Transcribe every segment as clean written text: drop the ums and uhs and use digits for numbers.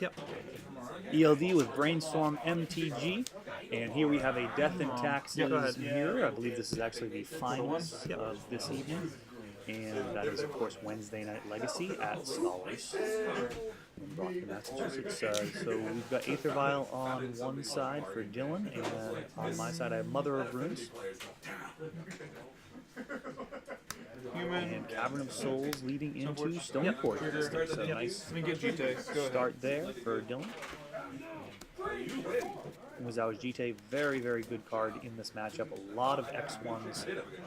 Yep. ELD with Brainstorm MTG, and here we have a Death and Taxes mirror. I believe this is actually the finals of this evening, and that is, of course, Wednesday Night Legacy at Scholars in Brockton, Massachusetts. So we've got Aether Vial on one side for Dylan, and on my side I have Mother of Runes. And Cavern of Souls leading into Stoneforge Mystic. So nice start there for Dylan. Umezawa's Jitte, very, very good card in this matchup. A lot of X1s,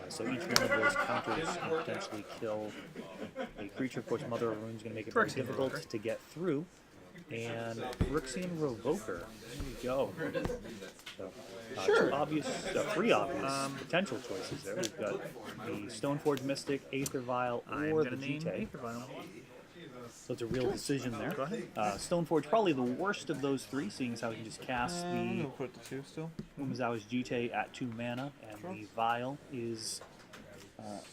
so each one of those counters can potentially kill a creature. Of course, Mother of Rune's going to make it very difficult to get through. And Phyrexian Revoker. There you go. So, three obvious potential choices there. We've got the Stoneforge Mystic, Aether Vial, or the Jitte. So it's a real decision there. Stoneforge, probably the worst of those three, seeing as how you can just cast the Umezawa's Jitte at 2 mana, and the Vial is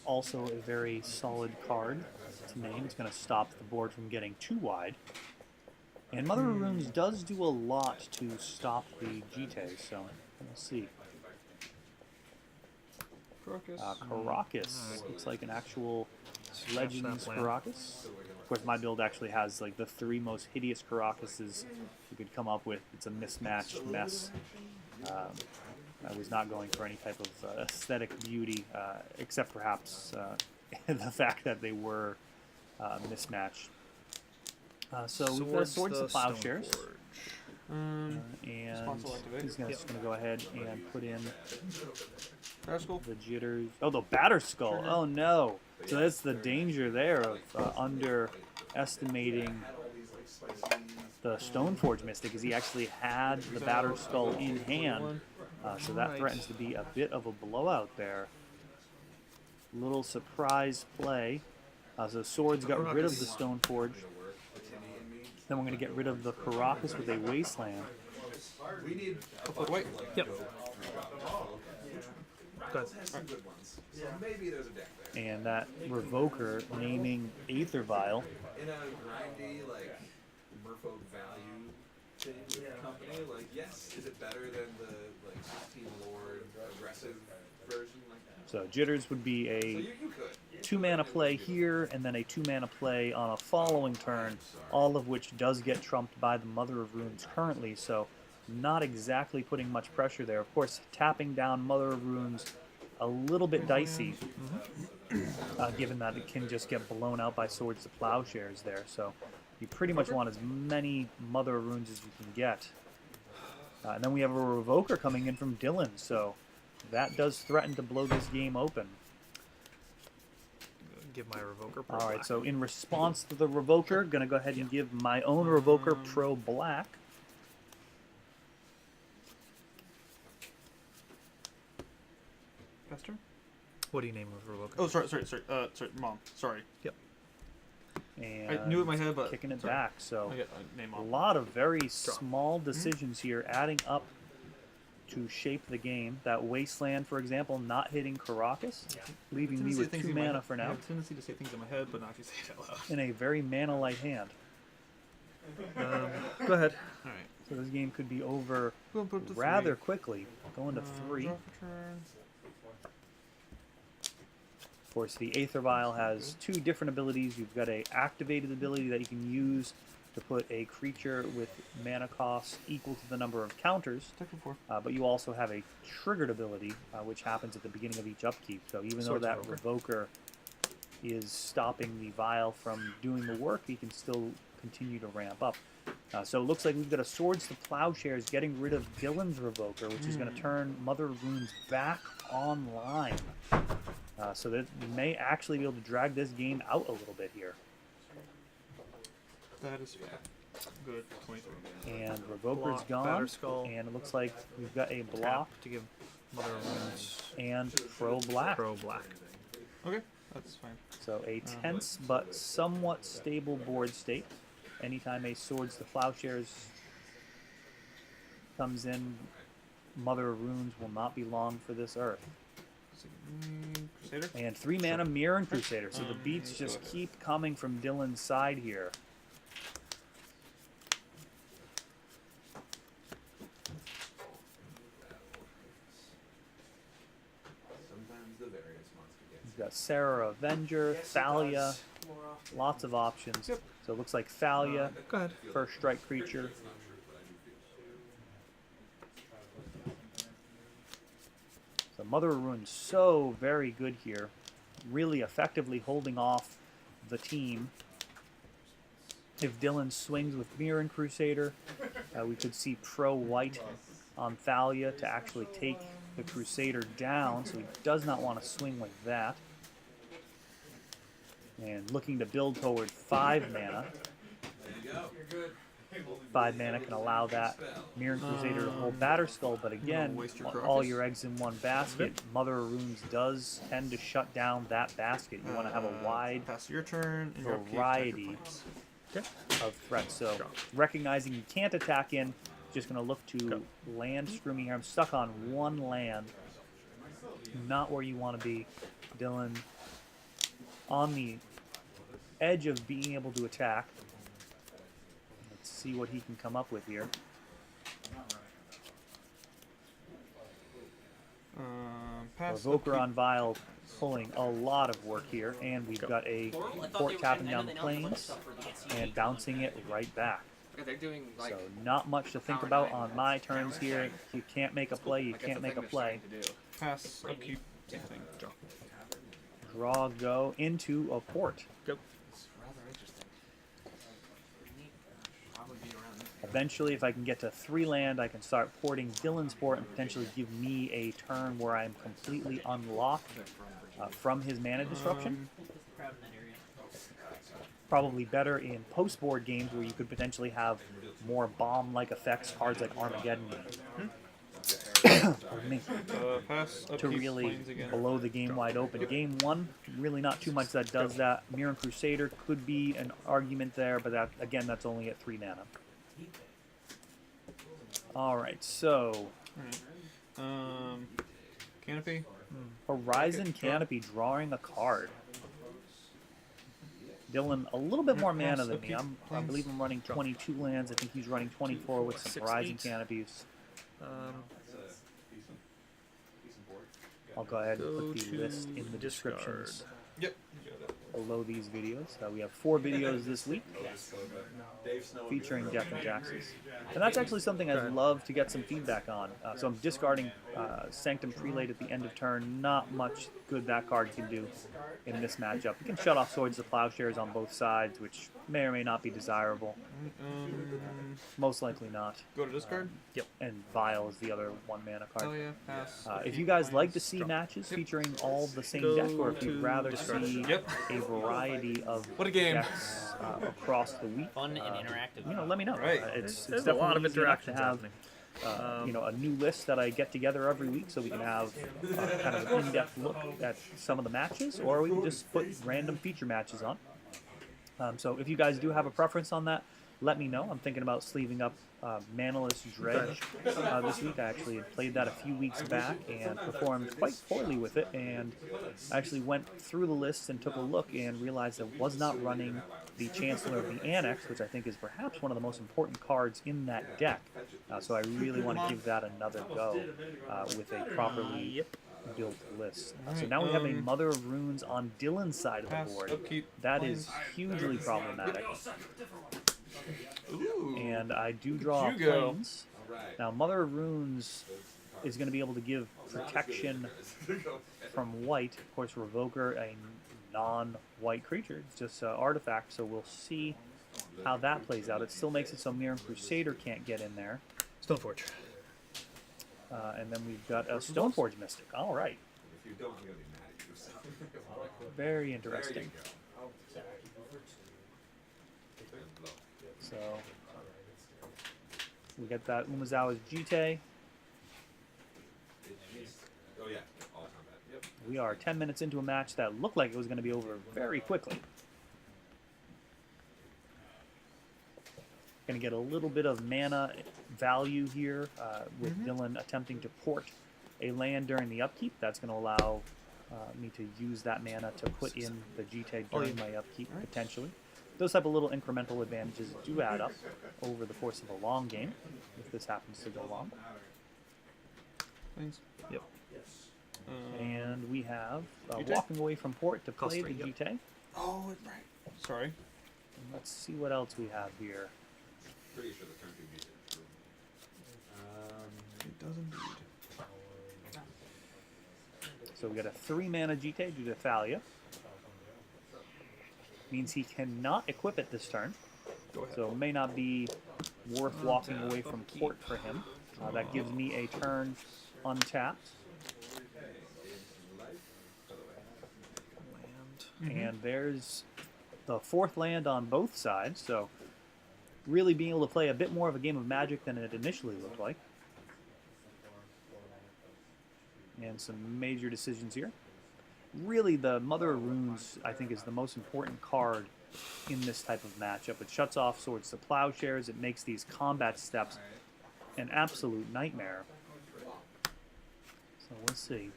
also a very solid card to name. It's going to stop the board from getting too wide. And Mother of Runes does do a lot to stop the Jitte, so we'll see. Karakas. Looks like an actual Legends Karakas. Of course, my build actually has like the 3 most hideous Karakases you could come up with. It's a mismatched mess. I was not going for any type of aesthetic beauty, except perhaps the fact that they were mismatched. So we've got Swords to Plowshares. And he's just going to go ahead and put in the Jitters. Oh, the Batterskull. Oh, no. So that's the danger there of underestimating the Stoneforge Mystic, is he actually had the Batterskull in hand. So that threatens to be a bit of a blowout there. Little surprise play. So Swords got rid of the Stoneforge. Then we're going to get rid of the Karakas with a Wasteland. Wait. Yep. And that Revoker naming Aether Vial. In a grindy, like, merfolk value thing with the company, like, yes, is it better than the, like, 16 Lord aggressive version? So Jitters would be a 2-mana play here, and then a 2-mana play on a following turn, all of which does get trumped by the Mother of Runes currently, so not exactly putting much pressure there. Of course, tapping down Mother of Runes a little bit dicey, given that it can just get blown out by Swords to Plowshares there, so you pretty much want as many Mother of Runes as you can get. And then we have a Revoker coming in from Dylan, so that does threaten to blow this game open. Give my Revoker Pro Alright, Black. so in response to the Revoker, going to go ahead and give my own Revoker Pro Black. Pastor? What do you name a Revoker? Oh, sorry, Mom. Sorry. Yep. And I knew it in my head, but kicking it back. So I get name a Mom. lot of very small decisions here, adding up to shape the game. That Wasteland, for example, not hitting Karakas, leaving me with 2 mana for now. I have a tendency to say things in my head, but not actually say it out loud. In a very mana-light hand. Go ahead. All right. So this game could be over rather quickly, going to 3. Of course, the Aether Vial has 2 different abilities. You've got a activated ability that you can use to put a creature with mana cost equal to the number of counters, but you also have a triggered ability, which happens at the beginning of each upkeep. So even though that Revoker is stopping the Vial from doing the work, he can still continue to ramp up. So it looks like we've got a Swords to Plowshares getting rid of Dylan's Revoker, which is going to turn Mother of Runes back online. So that we may actually be able to drag this game out a little bit here. That is good. 23. And Revoker's gone, Batterskull. and it looks like we've got a block to give Mother of Runes and Pro Black. Pro Black. Okay, that's fine. So a tense but somewhat stable board state. Anytime a Swords to Plowshares comes in, Mother of Runes will not be long for this earth. Crusader? And 3 mana Mirran Crusader, so the beats just keep coming from Dylan's side here. We've got Serra Avenger, Thalia, lots of options. Yep. So it looks like Thalia, Go ahead. first strike creature. So Mother of Ruin so very good here, really effectively holding off the team. If Dylan swings with Mirran Crusader, we could see pro-white on Thalia to actually take the Crusader down, so he does not want to swing like that. And looking to build toward 5 mana. 5 mana can allow that Mirran Crusader to hold Batterskull, but again, waste your want all Karakas. your eggs in one basket. Mother of Runes does tend to shut down that basket. You want to have a wide Pass your turn. And your upkeep, variety Okay. of threats. So recognizing you can't attack in, just going to look to land screw me here. I'm stuck on 1 land. Not where you want to be, Dylan. On the edge of being able to attack. Let's see what he can come up with here. Pass. Revoker upkeep. on Vial pulling a lot of work here, and we've got a port tapping down the plains and bouncing it right back. They're doing like So not much to think about on my turns here. You can't make a play, you can't make a play. Pass. Upkeep. Same thing. Draw. Draw, go into a port. Go. Eventually, if I can get to 3 land, I can start porting Dylan's port and potentially give me a turn where I'm completely unlocked from his mana disruption. Probably better in post-board games where you could potentially have more bomb-like effects, cards like Armageddon. Pardon me. Pass. Upkeep. To really Plains again. blow the game wide open. Game 1, really not too much that does that. Mirran Crusader could be an argument there, but that again, that's only at 3 mana. Alright, so Canopy. Horizon Canopy drawing a card. Dylan, a little bit more mana than me. I believe I'm running 22 lands. I think he's running 24 with some 6, Horizon 8. Canopies. Um, I'll go ahead and Go put the to list in the discard. descriptions Yep. below these videos. We have 4 videos this week featuring Death and Taxes. And that's actually something I'd love to get some feedback on. So I'm discarding Sanctum Prelate at the end of turn. Not much good that card can do in this matchup. You can shut off Swords to Plowshares on both sides, which may or may not be desirable. Most likely not. Go to discard. And Vial is the other 1 mana Oh card. yeah. Pass. If you guys like to see matches featuring all the same Go deck, or if you'd to rather discard. see Yep. a variety of What a game. decks across the week, fun and interactive. let me know. Right. It's There's a lot of definitely easy enough to interactions have happening. a new list that I get together every week, so we can have kind of an in-depth look at some of the matches, or we can just put random feature matches on. So if you guys do have a preference on that, let me know. I'm thinking about sleeving up Manaless Dredge this week. I actually had played that a few weeks back and performed quite poorly with it, and I actually went through the list and took a look and realized I was not running the Chancellor of the Annex, which I think is perhaps one of the most important cards in that deck. So I really want to give that another go with a properly built list. So now we have a Mother of Runes on Dylan's side of the Pass. board. Upkeep. That is hugely problematic. Ooh. And I do draw Did you go? planes. Now, Mother of Runes is going to be able to give protection from white. Of course, Revoker, a non-white creature. It's just an artifact, so we'll see how that plays out. It still makes it so Mirran Crusader can't get in there. Stoneforge. And then we've got a Stoneforge Mystic. All right. If you don't, I'm gonna be mad at you. Very interesting. So we got that Umezawa's Jitte. Oh yeah, all combat. Yep. We are 10 minutes into a match that looked like it was going to be over very quickly. Going to get a little bit of mana value here with Dylan attempting to port a land during the upkeep. That's going to allow me to use that mana to put in the Jitte during my upkeep, potentially. Those type of little incremental advantages do add up over the course of a long game, if this happens to go long. Plains. Yep. And we have Jitte? walking away from port to Cost play three, the yep. Jitte. Oh, right. Sorry. And let's see what else we have here. Pretty sure the turn 2 beat it. It does indeed. So we got a 3-mana Jitte due to Thalia. Means he cannot equip it this turn. Go ahead. So it may not be worth walking away from port for him. That gives me a turn untapped. Land. And there's the 4th land on both sides. So really being able to play a bit more of a game of Magic than it initially looked like. And some major decisions here. Really, the Mother of Runes, I think, is the most important card in this type of matchup. It shuts off Swords to Plowshares. It makes these combat steps an absolute nightmare. So we'll see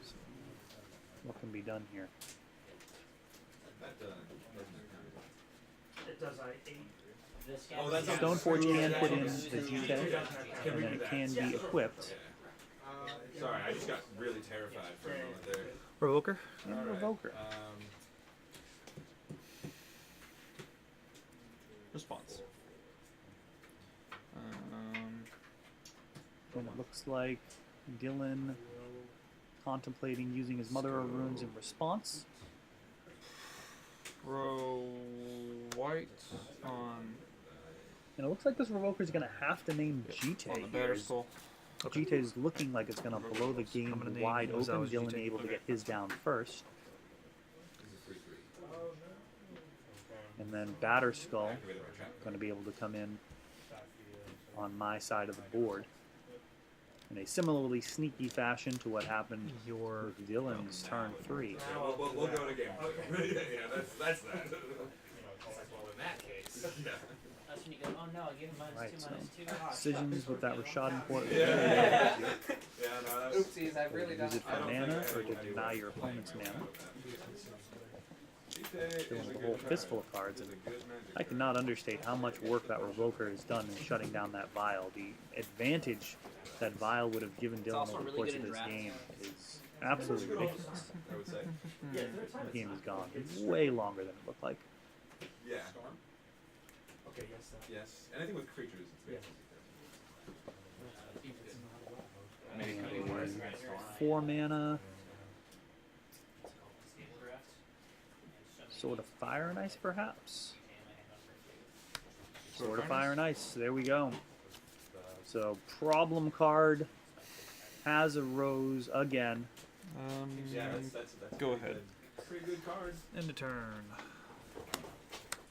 what can be done here. It does Oh, that's Stoneforge can put in the Jitte, and then it can be equipped. Sorry, I just got really terrified for a moment there. Revoker. And Alright, Revoker. Response. And it looks like Dylan contemplating using his Mother of Runes in response. Throw white on And it looks like this Revoker is going to have to name Jitte on the here. Batterskull. Jitte is looking like it's going to blow the game I'm gonna name wide open. Umezawa's Dylan Jitte. able to get his down first. And then Batterskull going to be able to come in on my side of the board in a similarly sneaky fashion to what happened Your with Dylan's turn 3. Yeah, we'll go to game. Yeah, that's that. well, in that case. Yeah. That's when you go, oh no, I give him Right, -2, so -2. Oh, decisions with that Rishadan Port. Yeah, no, that's... Oopsies, I've really done Use it I for don't mana think I or to would deny do your it. opponent's mana. Jitte Doing is a good whole card. fistful of cards, and It's a good magic I cannot understate how much work that Revoker has done in shutting down that Vial. The advantage that Vial would have given Dylan also over the really course good of in this draft. game is absolutely ridiculous. I would say. The game has gone way longer than it looked like. Yeah. Okay, yes, Yes. Anything with creatures, it's And 4 mana, Sword of Fire and Ice, perhaps? Sword of Fire and Ice, there we go. So, problem card has arose again. Yeah, that's Go pretty ahead. good. Pretty good card. end of turn.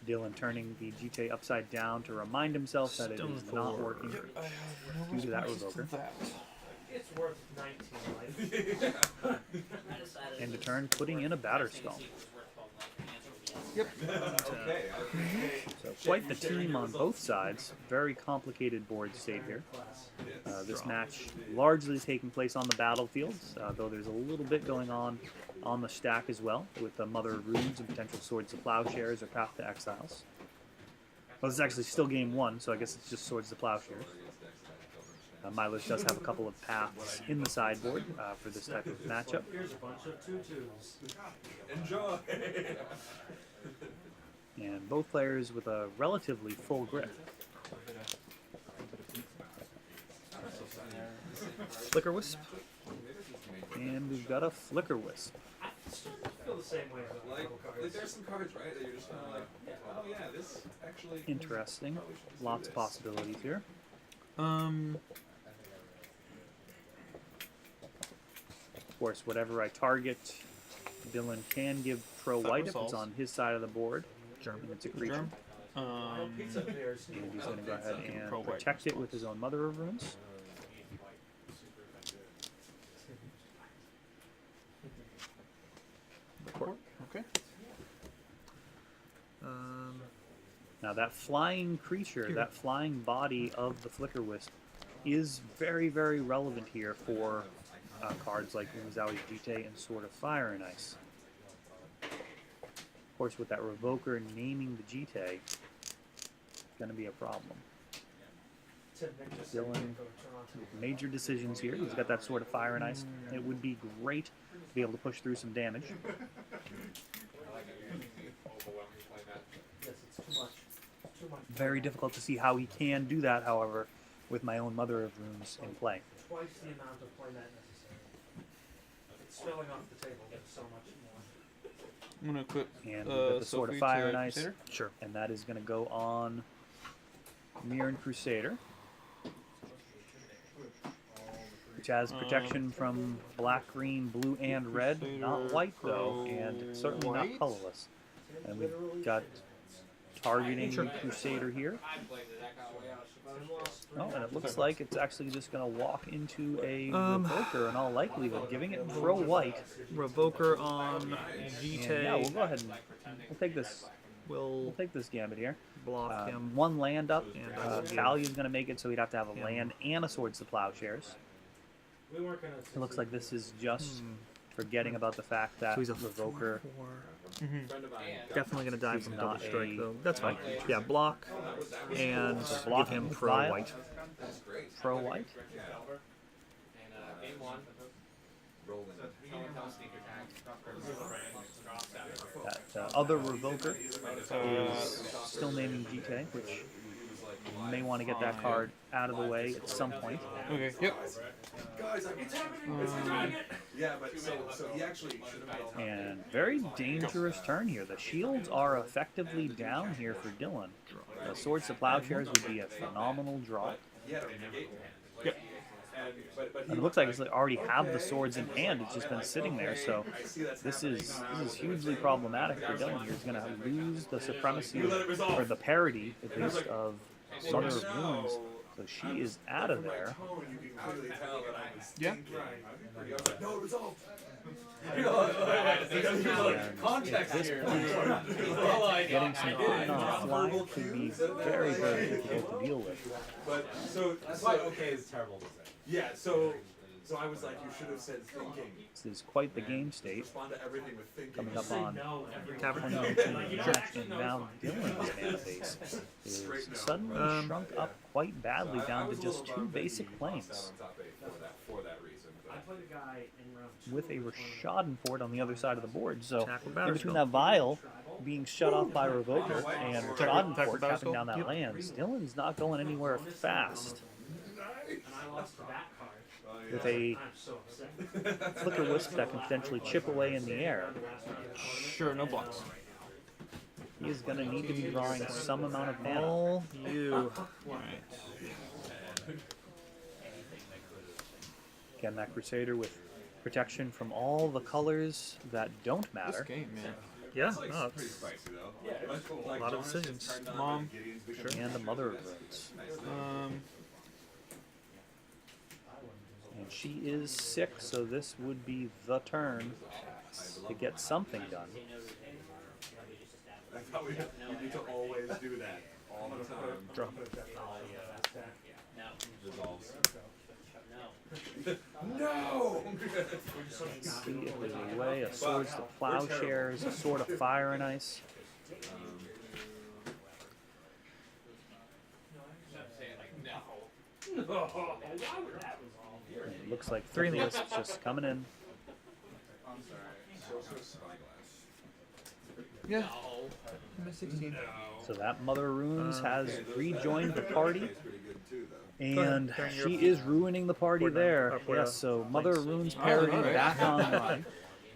Dylan turning the Jitte upside down to remind himself that it is not working due to that Revoker. It's worth 19 life. End of turn, putting in a Batterskull. Yep. Okay. So quite the team on both sides. Very complicated board state here. This match largely taking place on the battlefield, though there's a little bit going on the stack as well, with the Mother of Runes and potential Swords to Plowshares or Path to Exiles. Well, this is actually still game 1, so I guess it's just Swords to Plowshares. My list does have a couple of paths in the sideboard for this type of matchup. Here's a bunch of tutus. Enjoy. And both players with a relatively full grip. Flickerwisp. And we've got a Flickerwisp. I feel the same way about Like, purple cards. like there's some cards, right, that you're just kind of like, oh yeah, this actually. Interesting. Probably should do Lots of this. possibilities here. Of course, whatever I target, Dylan can give pro white if it's Souls. on his side of the board. Germ. And it's a creature. Germ. Pizza bears. And he's going to go ahead and Pro white protect it with his own Mother of Runes. Okay. Now that flying creature, that flying body of the Flickerwisp is very, very relevant here for cards like Umezawa's Jitte and Sword of Fire and Ice. Of course, with that Revoker naming the Jitte, it's going to be a problem. Dylan, major decisions here. He's got that Sword of Fire and Ice. It would be great to be able to push through some damage. Yes, it's too much. It's too much. Very difficult to see how he can do that, however, with my own Mother of Runes in play. Twice the amount of playmat necessary. It's filling off the table. There's so much more. I'm gonna equip And we've got the Sword of Sophie Fire to and Ice. Crusader. Sure. And that is going to go on Mirran Crusader, which has protection from black, green, blue, and red. Not Crusader white, though, for and certainly white. not colorless. And we've got targeting Crusader here. Oh, and it looks like it's actually just going to walk into a Revoker in all likelihood, giving it pro white. Revoker on Jitte. And yeah, we'll go ahead and we'll take this. We'll We'll take this gambit here. block him. One land up. And Thalia's going to make it, so he'd have to have a Yeah. land and a Swords to Plowshares. We weren't gonna. It looks like this is just forgetting about the fact that So he's a Revoker. 4. Mm-hmm. Definitely gonna die He's from not double strike a though. That's fine. Yeah, block and block give him with pro Vial. white. Pro white. That other Revoker is still naming Jitte, which may want to get that card out of the way at some point. Okay. Yep. Guys, yeah, but so he actually should have made And very dangerous turn here. The shields are effectively down here for Dylan. The Swords to Plowshares would be a phenomenal draw. he had a negate. Yep. But And it looks like it's already have the swords in hand. It's just been sitting there. So I see that's this is hugely problematic for Dylan. He's going to lose the supremacy or the parity at least of Mother of Runes. So she is out of there. you can clearly tell that I was Yeah. thinking. I was like, no, resolve. Context here. Getting some fine on the fly could be very, very difficult to deal with. But so That's why okay is terrible to say. yeah, so I was like, you should have said thinking. This is quite the game state. Respond to everything with thinking. Coming up on No, every Cavern. 2019 match, and now Dylan's mana base is suddenly shrunk up quite badly down to just 2 basic planes, For that reason. I played a guy in round 2. with a Rishadan Port on the other side of the board. So Attack with in between Batterskull. that Vial being shut off by Revoker and Rishadan Attack Port with tapping Batterskull. down that Yep. land, Dylan's not going anywhere fast. And I lost to that card. With a I'm so upset. Flickerwisp that can potentially chip away in the air, Sure. No blocks. he is going to need to be drawing some amount of mana. All you. Again, that Crusader with protection from all the colors that don't This matter. game, man. Yeah, no, it's A a lot of decisions. Mom. And the Mother of Runes. And she is sick, so this would be the turn to get something done. I thought we need to always do that. All the time. Drop. Resolves. No! See if there's a way, a Swords to Plowshares, a Sword of Fire and Ice. And it looks like 3 lists just coming in. Yeah. I'm at 16. So that Mother of Runes has rejoined the party, and Turn your- she is ruining the party Port down. there. Port Yes, out. so Mother of Runes parity alright. back online.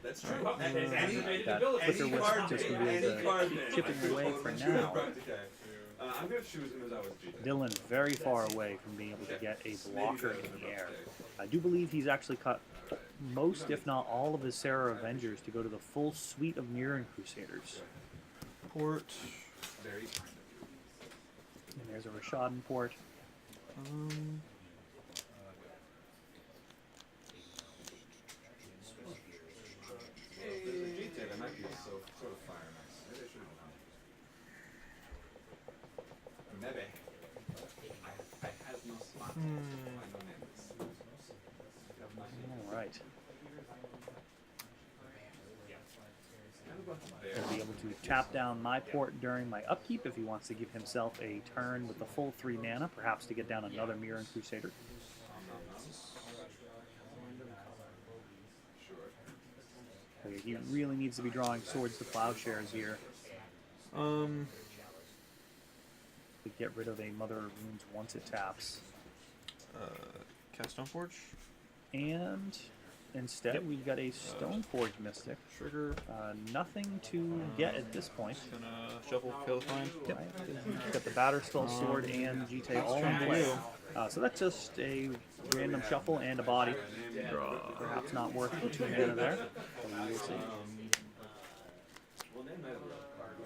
That's true. That Flickerwisp just reveals keep chipping away for now. I'm going to choose Umezawa's Jitte. Dylan very far away from being able to get a blocker in the air. I do believe he's actually cut most, if not all, of his Serra Avengers to go to the full suite of Mirran Crusaders. Port. Very kind And there's a Rishadan Port. Jitte, that might be sort of fire nice. Maybe I should have done it. Maybe. I have no spot. I know names. All right. Gonna be able to tap down my port during my upkeep if he wants to give himself a turn with the full 3 mana, perhaps to get down another Mirran Crusader. So he really needs to be drawing Swords to Plowshares here to get rid of a Mother of Runes once it taps. Cast Stoneforge. And instead, we've got a Stoneforge Mystic. Trigger. Nothing to get at this point. Gonna shuffle, kill the flame. Yep. We've got the Batterskull sword and Jitte all in play. So that's just a random shuffle and a body. Perhaps not worth the 2 mana there. But we will see.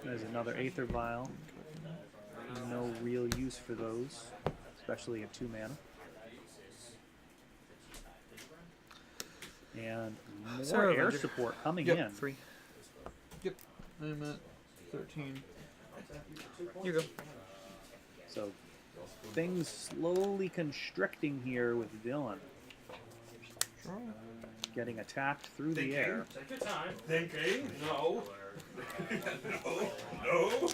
There's another Aether Vial. No real use for those, especially at 2 mana. And more Serra air Avenger. support coming Yep. in. 3. Yep. I'm at 13. You go. So things slowly constricting here with Dylan. Draw. Getting attacked through the air. Take your time. Thinking? No. No.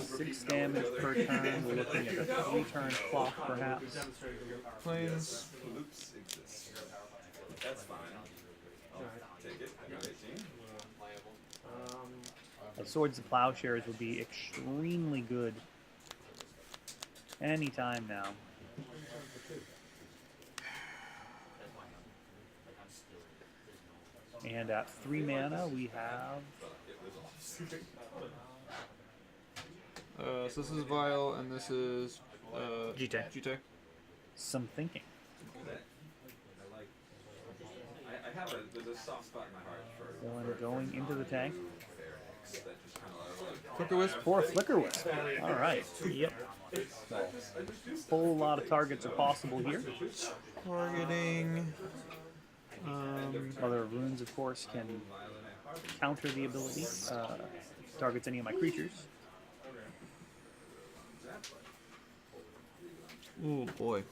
6 damage per turn. We're looking at a 3-turn clock, perhaps. Planes. Loops exist. That's fine. I'll take it. I got 18. Swords to Plowshares would be extremely good anytime now. And at 3 mana, we have So this is Vial, and this is Jitte. Jitte. some thinking. I have there's a soft spot in my heart for Dylan going into the tank. that just kind of Flickerwisp. For Flickerwisp. All right. Yep. Whole lot of targets are possible here. Targeting. Mother of Runes, of course, can counter the ability. Targets any of my creatures. Oh boy.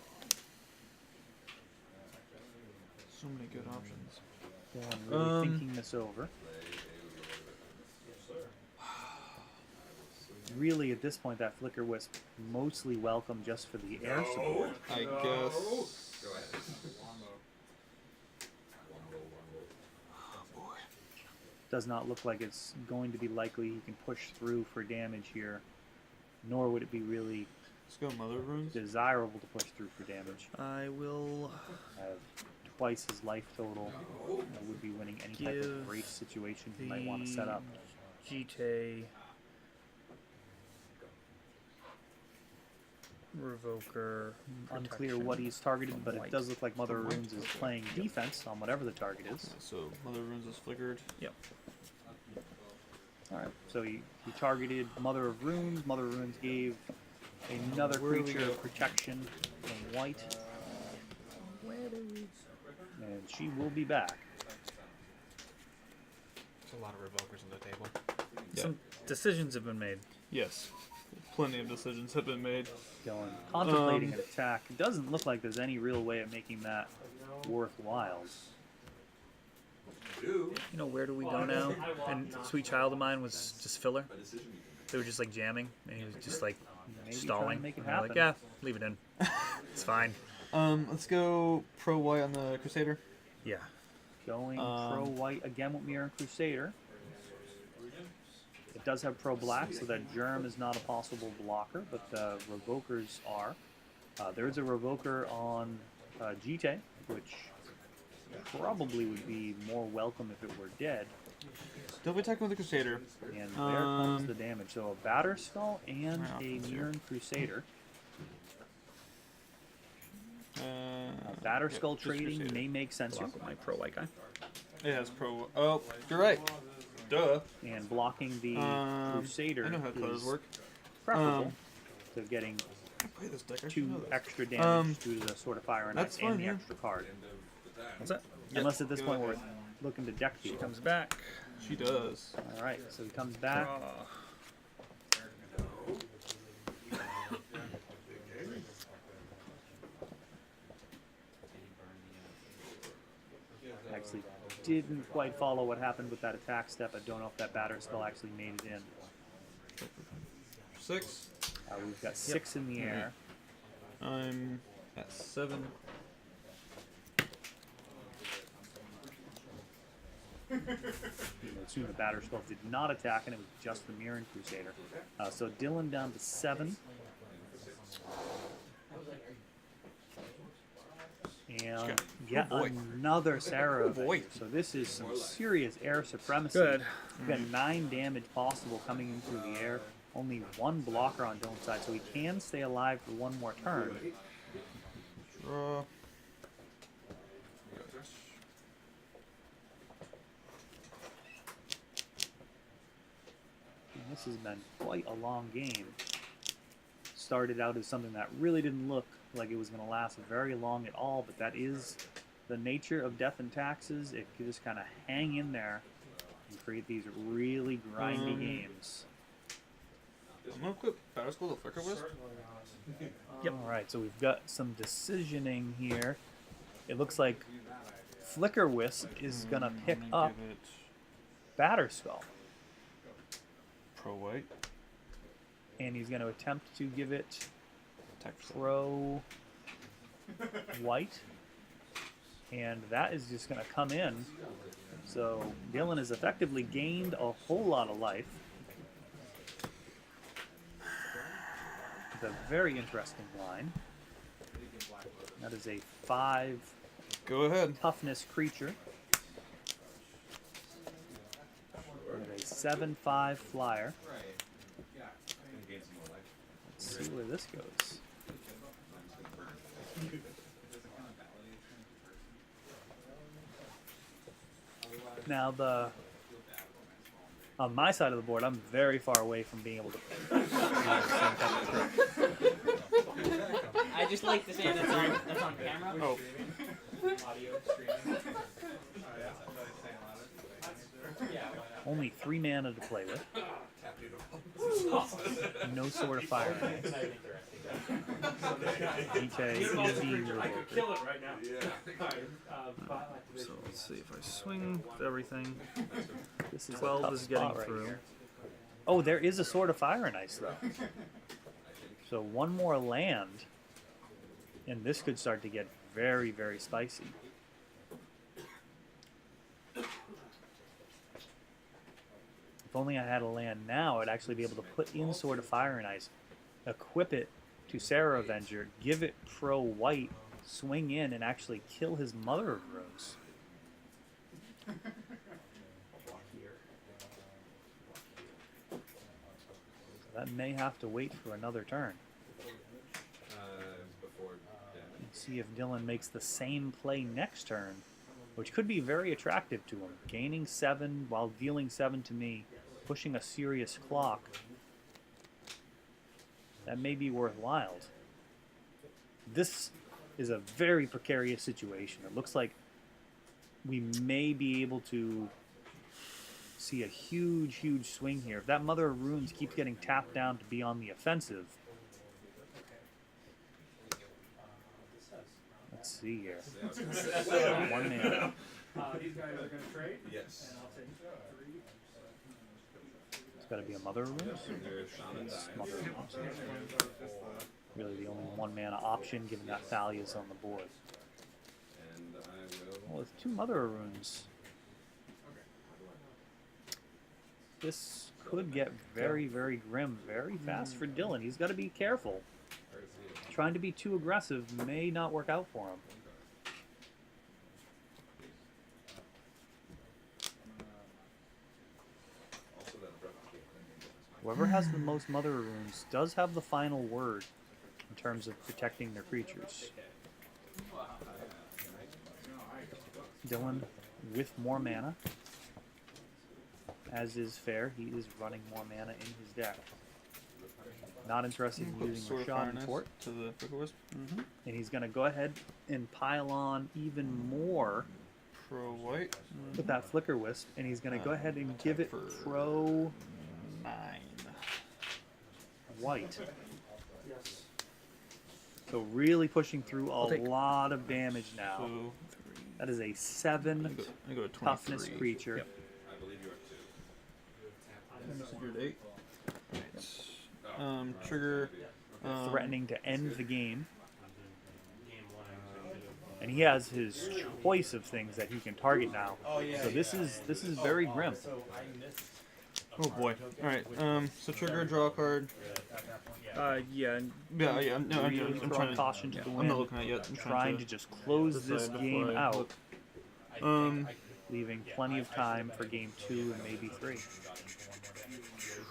So many good options. Dylan really thinking this over. Really, at this point, that Flickerwisp mostly welcome just for the air support. I guess. Go ahead. Does not look like it's going to be likely he can push through for damage here, nor would it be really Let's go Mother of Runes. desirable to push through for damage. I will Have twice his life total. I would be winning any type of Give grace situation he might want to set up. Jitte Revoker. Unclear protection. what he's targeted, but it White. does look like Mother of Runes is playing defense on whatever the target is. So Mother of Runes is flickered. Yep. Alright, so he targeted Mother of Runes. Mother of Runes gave another Where do we creature go? protection from white. And she will be back. There's a lot of revokers on the table. Yeah. Some decisions have been made. Yes. Plenty of decisions have been made. Going contemplating an attack. It doesn't look like there's any real way of making that worthwhile. You know, where do we go now? And Sweet Child of Mine was just filler. They were just like jamming, and he was just like Maybe try stalling. and make it And we're like, happen. yeah, leave it in. It's fine. Let's go pro white on the Crusader. Yeah. Going pro white again with Mirran Crusader. It does have pro black, so that Germ is not a possible blocker, but the Revokers are. There is a Revoker on Jitte, which probably would be more welcome if it were dead. Double attacking with the Crusader. And there comes the damage. So a Batterskull and Right off a the zero. Mirran Crusader. Yeah, Batterskull just trading Crusader. may make sense here. Block with my pro white guy. It has pro. Oh, you're right. Duh. And blocking the Crusader I know how colors is work. preferable to getting I play this deck. I should 2 know that. extra damage due to the Sword of Fire and that's Ice and fine, the yeah. extra card. What's that? Unless at this go point we're ahead. looking to deck She deal. comes back. She does. Alright, so he comes back. Actually didn't quite follow what happened with that attack step. I don't know if that Batterskull actually made it in. 6. We've got 6 in the air. I'm at 7. Soon the Batterskull did not attack, and it was just the Mirran Crusader. So Dylan down to 7. And yet another Serra Avenger. So this is some serious air supremacy. Good. We've got 9 damage possible coming in through the air. Only 1 blocker on Dylan's side, so he can stay alive for 1 more turn. Draw. And this has been quite a long game. Started out as something that really didn't look like it was going to last very long at all, but that is the nature of Death and Taxes. It can just kind of hang in there and create these really grindy games. I'm gonna equip Batterskull to Flickerwisp. Yep. Alright, so we've got some decisioning here. It looks like Flickerwisp is going to pick up Give it Batterskull. Pro White. And he's going to attempt to give it Attack for Pro White. And that is just going to come in. So Dylan has effectively gained a whole lot of life. It's a very interesting line. That is a 5 Go ahead. toughness creature. And a 7/5 flyer. Let's see where this goes. Now on my side of the board, I'm very far away from being able to. I just like to say that's on camera. Oh. Only 3 mana to play with. No Sword of Fire. Jitte, easy revoker. Kill it right now. So let's see if I swing with everything. This is 12 a tough is getting spot right through. here. Oh, there is a Sword of Fire and Ice though. So 1 more land, and this could start to get very, very spicy. If only I had a land now, I'd actually be able to put in Sword of Fire and Ice, equip it to Serra Avenger, give it Pro White, swing in, and actually kill his Mother of Rose. So that may have to wait for another turn. Before Let's see if Dylan makes the same play next turn, which could be very attractive to him. Gaining 7 while dealing 7 to me, pushing a serious clock. That may be worthwhile. This is a very precarious situation. It looks like we may be able to see a huge, huge swing here. If that Mother of Runes keeps getting tapped down to be on the offensive. Let's see here. 1 mana. These guys are going to trade. yes. And I'll take 3. It's got to be a Mother of Runes. It's Mother of Runes. Really the only 1 mana option, given that Thalia's on the board. And I will. Well, with 2 Mother of Runes, this could get very, very grim very fast for Dylan. He's got to be careful. Trying to be too aggressive may not work out for him. Whoever has the most Mother of Runes does have the final word in terms of protecting their creatures. Dylan with more mana. As is fair, he is running more mana in his deck. Not interested in using Sword of Fire Rishadan Port. to the Flickerwisp. And he's going to go ahead and pile on even more Pro White. with that Flickerwisp. And he's going to go ahead and give it for Pro 9. White. Yes. So really pushing through a take- lot of damage now. So That is a 7 I go to 23. toughness creature. Yep. You're at 8. Trigger. Threatening to end the game. And he has his choice of things that he can target now. So this is very grim. Oh boy. All right. So trigger, draw a card. Yeah. And Yeah. No, I'm Really trying throwing to. caution to the I'm wind. not looking at it yet. I'm Trying to just close this decide game before I out, look. leaving plenty of time for game 2 and maybe 3.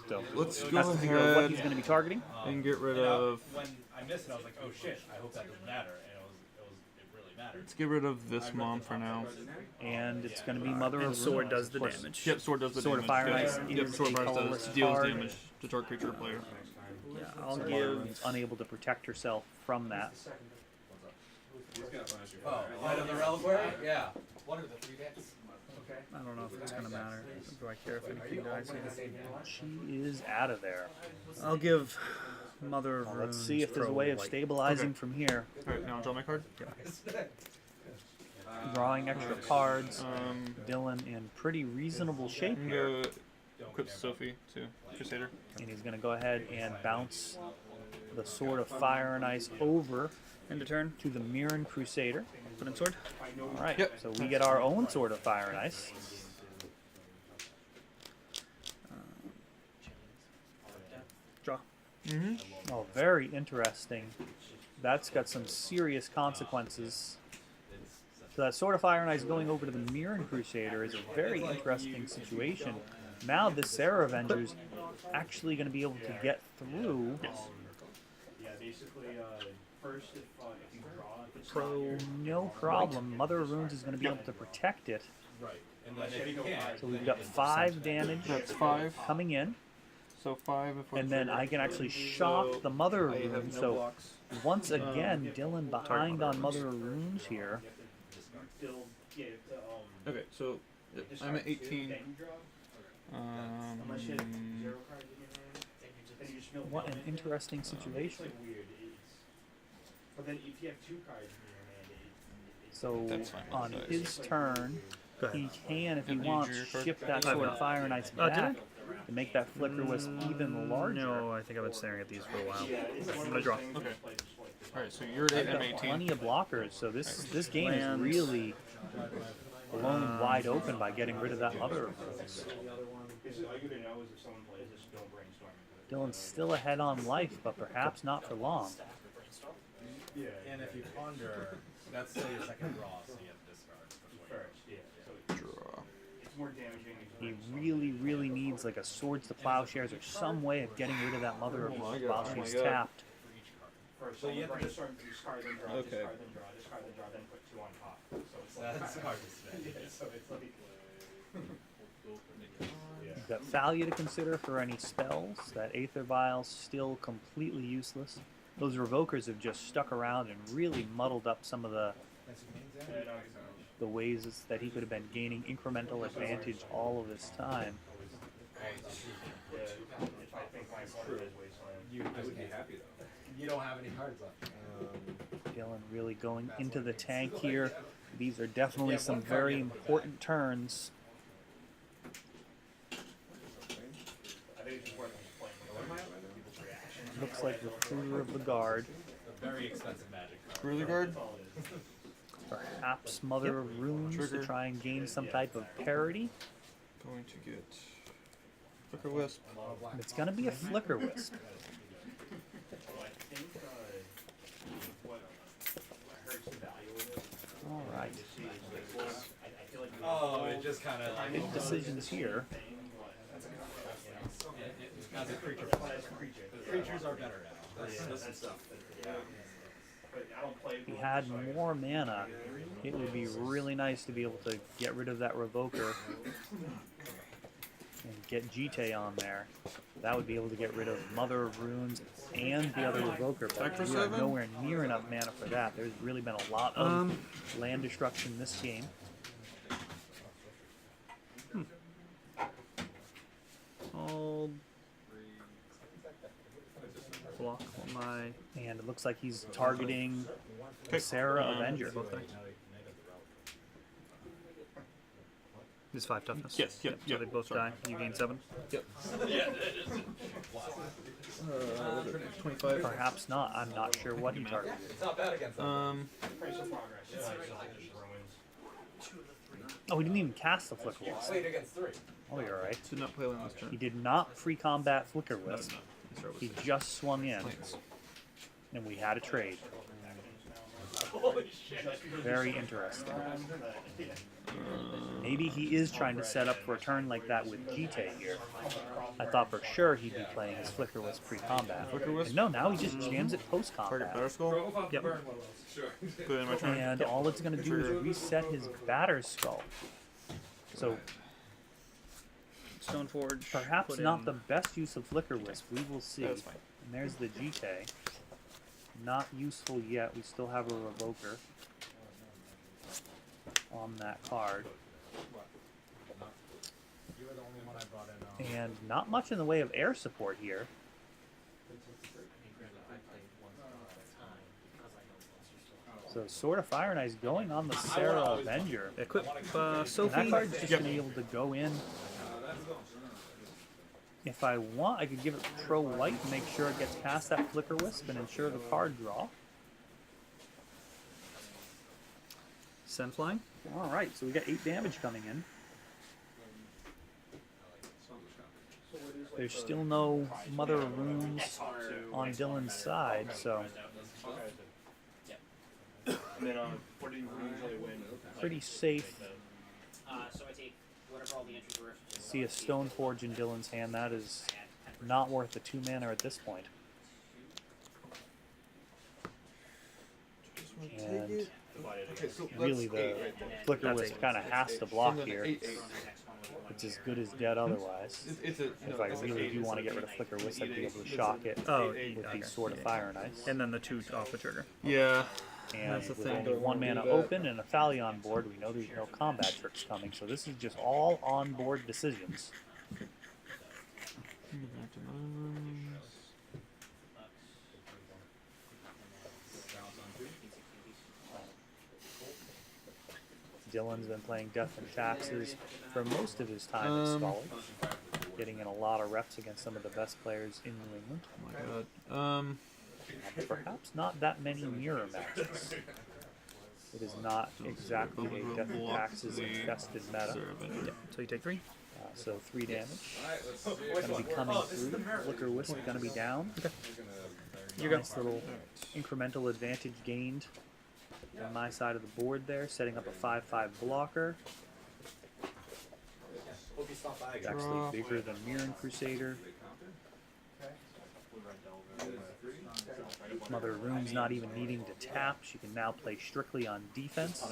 So Let's has go to figure out what ahead he's going to be targeting. and get rid of. When I missed it, I was like, oh shit, I hope that doesn't matter. And it really mattered. Let's get rid of this mom for now. And it's going to be Mother and of sword Runes, does of the course. damage. Yep, sword does the Sword of damage. Fire and Ice Yep, is sword a of Fire and colorless Ice deals card. damage to target creature or player. Yeah, I'll Mother give. Runes unable to protect herself from that. Oh, Light of the Reliquary? Yeah. What are the 3 decks? I don't know if it's gonna matter. Do I care if anything dies here? She is out of there. I'll give Mother of Well, Runes. let's see if there's a way of Pro-Light. stabilizing Okay. from here. Alright, now I'll draw my card. Drawing extra cards. Um, Dylan in pretty reasonable shape I'm here. gonna equip Sophie to Crusader. And he's going to go ahead and bounce the Sword of Fire and Ice over End of turn. to the Mirran Crusader. Put in sword. Alright, Yep. so we get our own Sword of Fire and Ice. Draw. Mm-hmm. Oh, very interesting. That's got some serious consequences. So that Sword of Fire and Ice going over to the Mirran Crusader is a very interesting situation. Now the Serra Avenger is actually going to be able to get through. Yeah, basically, first if you draw, Pro. No problem. Mother of Runes is going to be able to protect it. right. And then if you can't, So we've got 5 damage That's 5. coming in. So 5 if And then I can actually shock the Mother of I have Runes. no So blocks. once again, Dylan behind on Mother of Runes here. still get Okay, so yep, I'm at 18. unless you have 0 cards in your hand, then you just mill What an down. interesting It's situation. like weird. But then if you have 2 cards in your hand, So That's fine. on That's his turn, Go ahead. he can, if he Yep, you wants, drew your card. shift that I've Sword got of it. Fire and Ice Oh, did back to make that Flickerwisp even larger. No, I think I've been staring at these for a while. I'm gonna draw. Okay. Alright, so you're at 8, I'm 18. Plenty of blockers, so this game is Lands. really blown wide open by getting rid of that Mother of Runes. all you gonna know is if someone plays this, don't brainstorm. Dylan's still ahead on life, but perhaps not for long. Yeah. And if you ponder, that's still your second draw, so you have to discard before you First, yeah. So Draw. it's more damaging. He really, really needs like a Swords to Plowshares or some way of getting rid of that Mother of Oh my Runes God, while oh my she's God. tapped. For each card. First, So you have to brainstorm, discard, then draw, Okay. discard, then draw, discard, then draw, then put 2 on top. So it's That's like hard to spend. Yeah, so it's like You've got Thalia to consider for any spells. That Aether Vial's still completely useless. Those Revokers have just stuck around and really muddled up some of the ways that he could have been gaining incremental advantage all of this time. if I think my opponent is Wasteland. You I just would be can't. happy though. You don't have any cards left. Dylan really going into the tank here. These are definitely some very important turns. I think it's important to play with people's reactions. Looks like the Fruiter of the Guard. A very expensive magic card. Really guard? Perhaps Mother of Runes Trigger. to try and gain some type of parity. Going to get Flickerwisp. It's going to be a Flickerwisp. All right. Oh, it just kind of Big decisions here. as a creature. Creatures are better now. That's some stuff. If he had more mana, it would be really nice to be able to get rid of that Revoker and get Jitte on there. That would be able to get rid of Mother of Runes and the other Revoker, but Back for we are 7? nowhere near enough mana for that. There's really been a lot of land destruction this game. I'll block my. And it looks like he's targeting the Serra Avenger. This 5 toughness. Yes, yep, So yep, they both sorry. die. You gain 7. Yep. 25. Perhaps not. I'm not sure what he targeted. It's not bad against Price of progress. Yeah, Oh, he didn't even cast the Flickerwisp. Played against 3. Oh, you're right. Did not play on this He turn. did not pre-combat Flickerwisp. No. He just swung in, Planes. and we had a trade. Very interesting. Maybe he is trying to set up for a turn like that with Jitte here. I thought for sure he'd be playing his Flickerwisp pre-combat. Flickerwisp? And no, now he just jams it Target post-combat. Batterskull. Yep. Sure. Put it in my turn. And all it's going to do is reset his Batterskull. So Stoneforge. perhaps put not in- the best use of Flickerwisp. We will see. That's fine. And there's the Jitte. Not useful yet. We still have a Revoker on that card. You were the only one I brought in. And not much in the way of air support here. So Sword of Fire and Ice going on the Serra Avenger. Equip And that Sophie. card's just going to be able to go in. If I want, I could give it Pro White and make sure it gets past that Flickerwisp and ensure the card draw. Send flying. Alright, so we got 8 damage coming in. There's still no Mother of Runes on Dylan's side, so And then what do you usually win? pretty safe. So I take whatever all the entries were. See a Stoneforge in Dylan's hand. That is not worth the 2 mana at this point. And Okay, so really that's 8 the right there. Flickerwisp kind of has to block And then here. 8, 8. It's as good as dead otherwise. It's a, If I really do want to get rid of Flickerwisp, I'd be able to shock it Oh, with okay. the Sword of Fire and Ice. And then the 2 off the trigger. Yeah. And That's the with thing, only don't 1 wanna mana do that. open and a Thalia on board, we know there's no combat tricks coming, so this is just all on board decisions. Dylan's been playing Death and Taxes for most of his time at college, getting in a lot of reps against some of the best players in New England. Oh my god. Perhaps not that many mirror matches. It is not exactly a Death and Taxes infested meta. Yeah. So you take 3. So 3 damage. Alright, let's see. Going to be coming through. Flickerwisp going to be down. You go. Nice little incremental advantage gained on my side of the board there, setting up a 5/5 blocker. Hope you stop by It's again. actually bigger than Mirran Crusader. Mother of Rune's not even needing to tap. She can now play strictly on defense.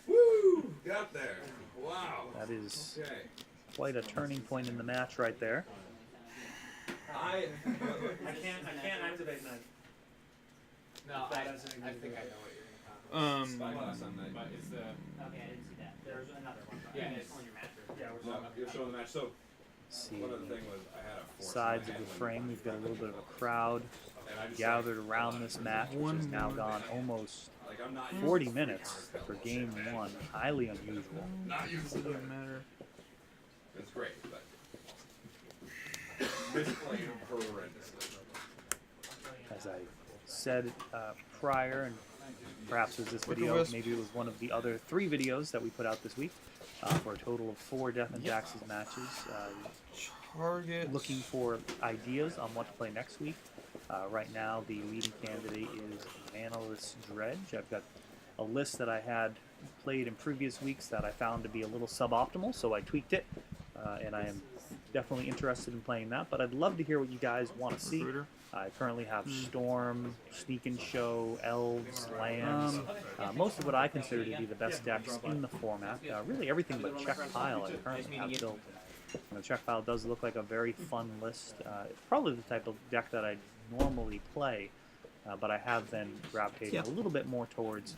Woo! Get up there. Wow. That is Okay. quite a turning point in the match right there. I can't activate that. No, That I doesn't think I know exist. what you're gonna talk Spyglass on that. about. But it's the Okay, I didn't see that. There's another one. Yeah, It's on your mattress. Yeah, we're No, you're showing the match. So See one other thing was I had a force sides in of my the hand frame. We've got a little bit of a crowd and I just gathered around this match, which has now gone almost 40 minutes for game 1. Highly unusual. not used to it. Matter. It's great, but misplayed horrendously. As I said prior, and perhaps it was this video, Flickerwisp. maybe it was one of the other 3 videos that we put out this week, for a total of 4 Death and Taxes matches. Target. Looking for ideas on what to play next week. Right now, the leading candidate is Manaless Dredge. I've got a list that I had played in previous weeks that I found to be a little suboptimal, so I tweaked it, and I am definitely interested in playing that. But I'd love to hear what you guys want to see. Recruiter. I currently have Storm, Sneak and Show, Elves, Lands, most of what I consider to be the best decks in the format. Really everything but Check Pile I currently have built. Check Pile does look like a very fun list. It's probably the type of deck that I normally play, but I have been gravitating a little bit more towards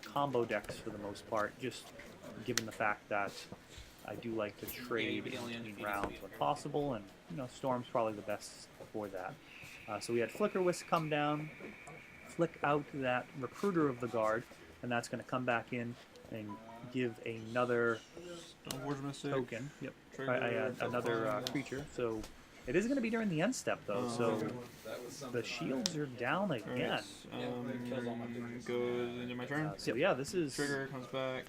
combo decks for the most part, just given the fact that I do like to trade in between rounds when possible, and Storm's probably the best for that. So we had Flickerwisp come down, flick out that Recruiter of the Guard, and that's going to come back in and give another Stoneforge Mystic. token. Yep. Trigger, Another creature. So it is going to be during the end step though. So the shields are down again. Goes into my turn. So yeah, this is Trigger comes back.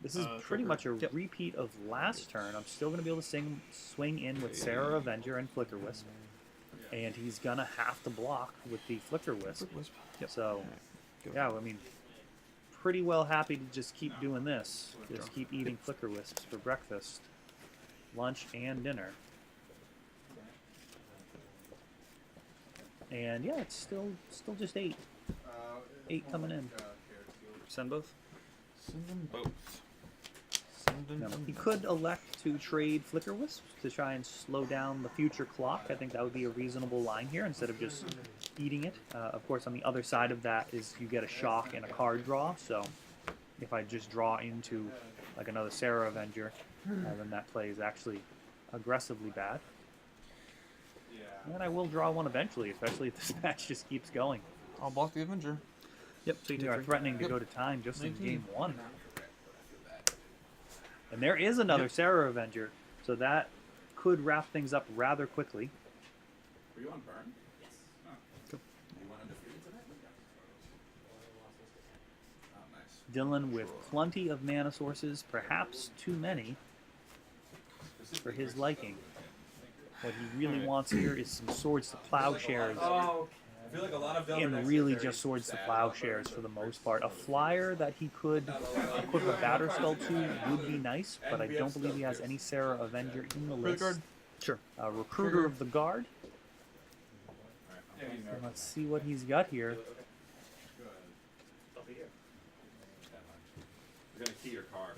This is pretty much a repeat of last turn. I'm still going to be able to swing in with Serra Avenger and Flickerwisp. And he's going to have to block with the Flickerwisp. Yep. So, yeah, I mean, pretty well happy to just keep doing this. Just keep eating Flickerwisps for breakfast, lunch, and dinner. And yeah, it's still just 8. 8 coming in. Send both. Send them both. No, he could elect to trade Flickerwisp to try and slow down the future clock. I think that would be a reasonable line here instead of just eating it. Of course, on the other side of that is you get a shock and a card draw. So if I just draw into like another Serra Avenger, then that play is actually aggressively bad. And I will draw one eventually, especially if this match just keeps going. I'll block the Avenger. Yep. So you We take are 3. threatening to go to time just in 19. game 1. And there is another Serra Avenger, so that could wrap things up rather quickly. Were you on burn? Yes. You went undefeated tonight? Oh, nice. Dylan with plenty of mana sources, perhaps too many for his liking. What he really wants here is some Swords to Plowshares, Oh, I feel like a lot of Delver and decks really get very just Swords to sad Plowshares for the most part. A flyer that he could equip a Batterskull to would be nice, but I don't believe he has any Serra Avenger in the list. Guard. Sure. Recruiter of the Guard. Let's see what he's got here. You're gonna key your car.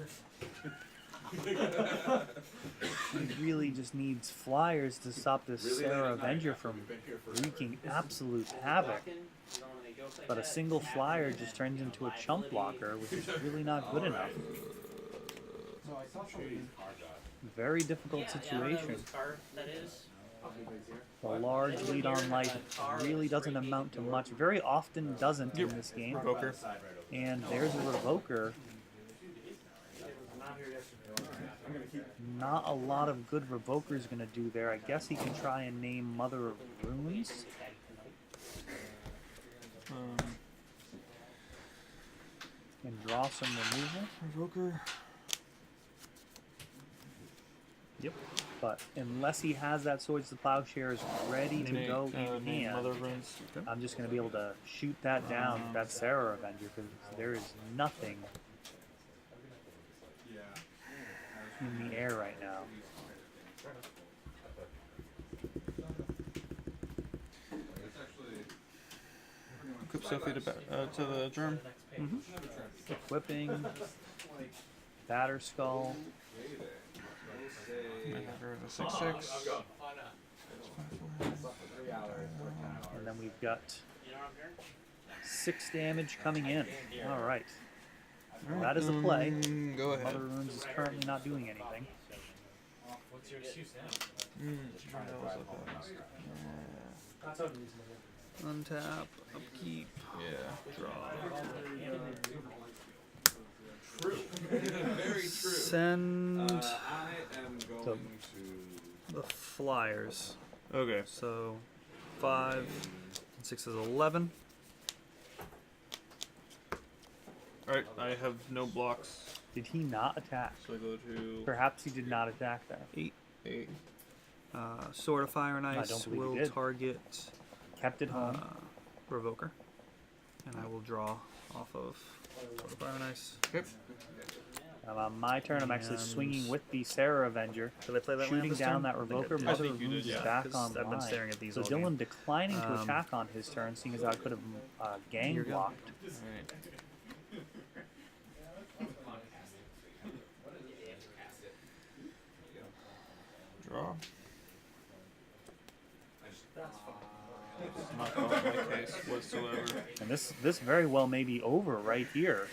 He really just needs flyers to stop this Serra Avenger from wreaking absolute havoc. But a single flyer just turns into a chump blocker, which is really not good enough. no, I saw somebody. Very difficult situation. The large lead on life really doesn't amount to much. Very often doesn't in this game. Revoker. And there's a Revoker. Not a lot of good Revoker's gonna do there. I guess he can try and name Mother of Runes. And draw some removal. Revoker. Yep. But unless he has that Swords to Plowshares ready to go in name hand, Mother of Runes. I'm just going to be able to shoot that down with that Serra Avenger because there is nothing in the air right now. Equip Sophie to the germ. Equipping, Batterskull, A 6/6. and then we've got 6 damage coming in. All right. That is a play. Go ahead. Mother Runes is currently not doing anything. What's your excuse now? That's unreasonable. Untap, upkeep, Yeah. draw. True. Very true. Send I am going to. the flyers. Okay. So 5 and 6 is 11. Alright, I have no blocks. Did he not attack? So I go to Perhaps he did not attack that. 8. Sword of Fire and I Ice don't believe he will did. target Kept it home. Revoker. And I will draw off of Sword of Fire and Ice. Okay. On my turn, I'm actually And- swinging with the Serra Avenger, Did I play that land shooting this down turn? that I think I Revoker. did. Mother think of you did, Runes is yeah, back 'cause online. I've been staring at these So all Dylan game. declining to attack on his turn, seeing as I could have gang Here you go. blocked. Alright. Draw. Not helping my case whatsoever. And this very well may be over right here.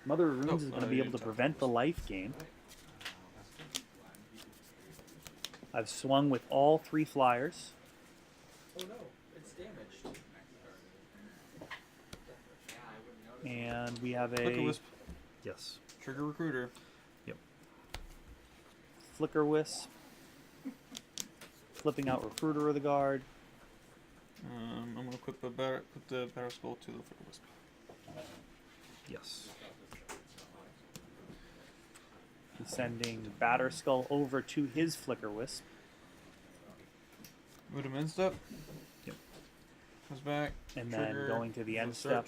Mother of Runes is going to be able to prevent the life gain. I've swung with all 3 flyers. Oh no, it's damaged. And we have a Flickerwisp. Yes. Trigger Recruiter. Flickerwisp. Flipping out Recruiter of the Guard. I'm gonna equip put the Batterskull to the Flickerwisp. Yes. Sending Batterskull over to his Flickerwisp. Move him end step. Yep. Comes back. And trigger, then going to the end search. step,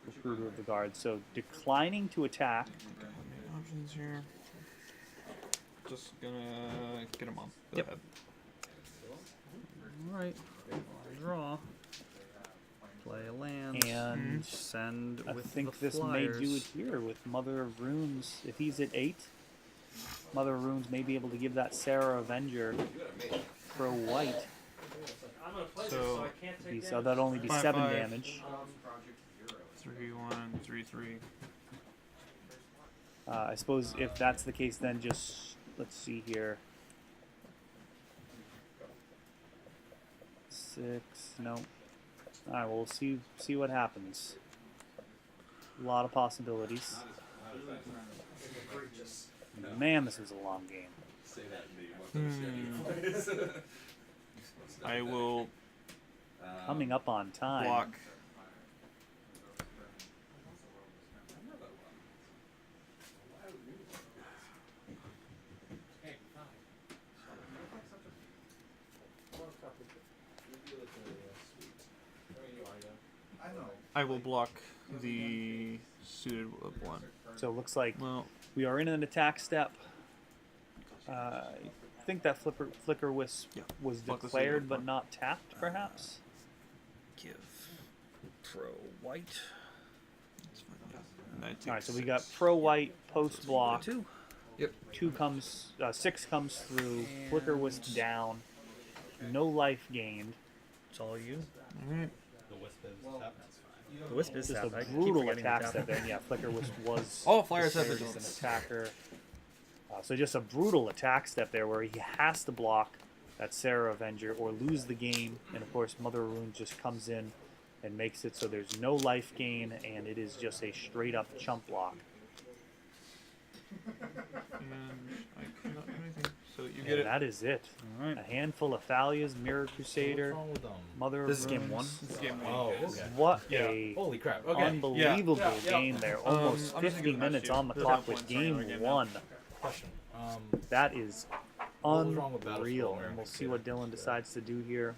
Recruiter of the Guard. So declining to attack. Okay, any options here? Just gonna get him on. Go Yep. ahead. All right. Draw. Play a land. And send I with think the this flyers. may do it here with Mother of Runes. If he's at 8, Mother of Runes may be able to give that Serra Avenger for a white. I'm gonna play this, So, so I can't take So damage. that'd only be 5/5. 7 damage. 3/1, 3/3. I suppose if that's the case, then just let's see here. 6, no. All right, we'll see what happens. A lot of possibilities. Man, this was a long game. Say that and be I will Coming up on time. block. I will block the suited one. So it looks like Well, we are in an attack step. I think that Flickerwisp Yeah, was block the declared suited but one. not tapped, perhaps. Give pro white. that's fine, yeah. And I take All right, so we 6. got pro white post block. 2. 6 comes through. Flickerwisp down. No life gained. It's all you. Alright. The wisp is tapped. The wisp is Just tapped. I a keep brutal forgetting to attack tap step it. there. Yeah, Flickerwisp was All flyers have declared their as an attacker. So just a brutal attack step there where he has to block that Serra Avenger or lose the game. And of course, Mother of Runes just comes in and makes it so there's no life gain and it is just a straight up chump block. And I cannot do anything. So you get And it. that is it. All right. A handful of Thalias, Mirran Crusader, What's wrong with them? Mother This is of game Runes. 1. This is game 1. Oh, okay. What Yeah. a Holy crap. Okay. unbelievable Yeah. game there. Almost I'm just 50 gonna give the match minutes to you. on the There's clock no with point starting game another game now. 1. Question. That is What was wrong with Batterskull unreal. and And we'll Mirran see what Crusader? Dylan decides to do here.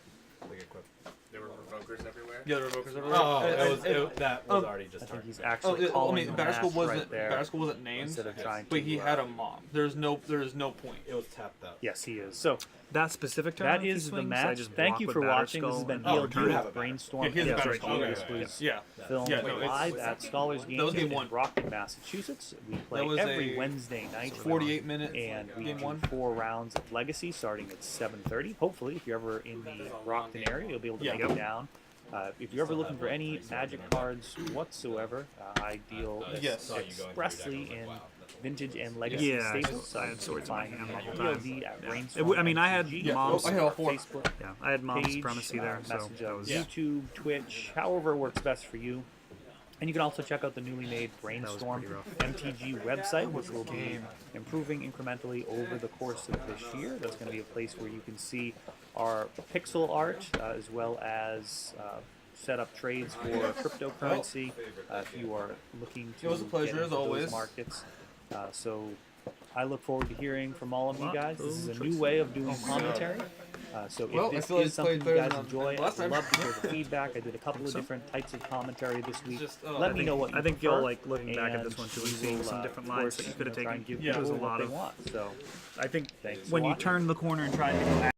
Like equip. There were revokers everywhere. Yeah, the Revokers everywhere. Oh, it- that was already just I think he's Oh, actually I calling mean, the Batterskull match wasn't right there Batterskull wasn't named, instead of trying but to. he had a mob. There's no point. It was tapped out. Yes, he is. So That specific turn. that is the match. Thank you for watching. This has been Oh, ELD you have with it back. Brainstorm. Yeah, he has it MTG. back. Okay, This okay, was Yeah, filmed Yeah, no, it's- live at Scholars Game That was game in 1. Brockton, Massachusetts. We play was every a Wednesday night. 48-minute And we game do 1. 4 rounds of Legacy starting at 7:30. Hopefully, if you're ever in the Brockton area, you'll be able to Yeah. make it down. If you're ever looking for any Magic cards whatsoever, I deal Yes. expressly in vintage and legacy Yeah, staples. I had You swords can in my find hand me the at whole time. ELD at Yeah. Brainstorm I mean, I had MTG. Yeah. mom's. I had all 4. Facebook Yeah, I had mom's page, supremacy there, so message that of was YouTube, Twitch, however works best for you. And you can also check out the newly made Brainstorm pretty rough. MTG website, which will be improving incrementally over the course of this year. That's going to be a place where you can see our pixel art as well as set up trades for cryptocurrency if you are looking to It was a pleasure, get as into always. those markets. So I look forward to hearing from all of you Lot guys. This is a of new way of doing commentary. So Well, if I this feel like is I played something you better guys than enjoy, last I'd time. love to hear the feedback. I did a couple of so. different types of commentary this week. Just, Let me know what you I think prefer, you'll like looking back at this and one too we and seeing will, some different of lines course, that you could have try taken. and give There was a people what lot they of. want. So I think thanks for when you watching. turned the corner and tried to go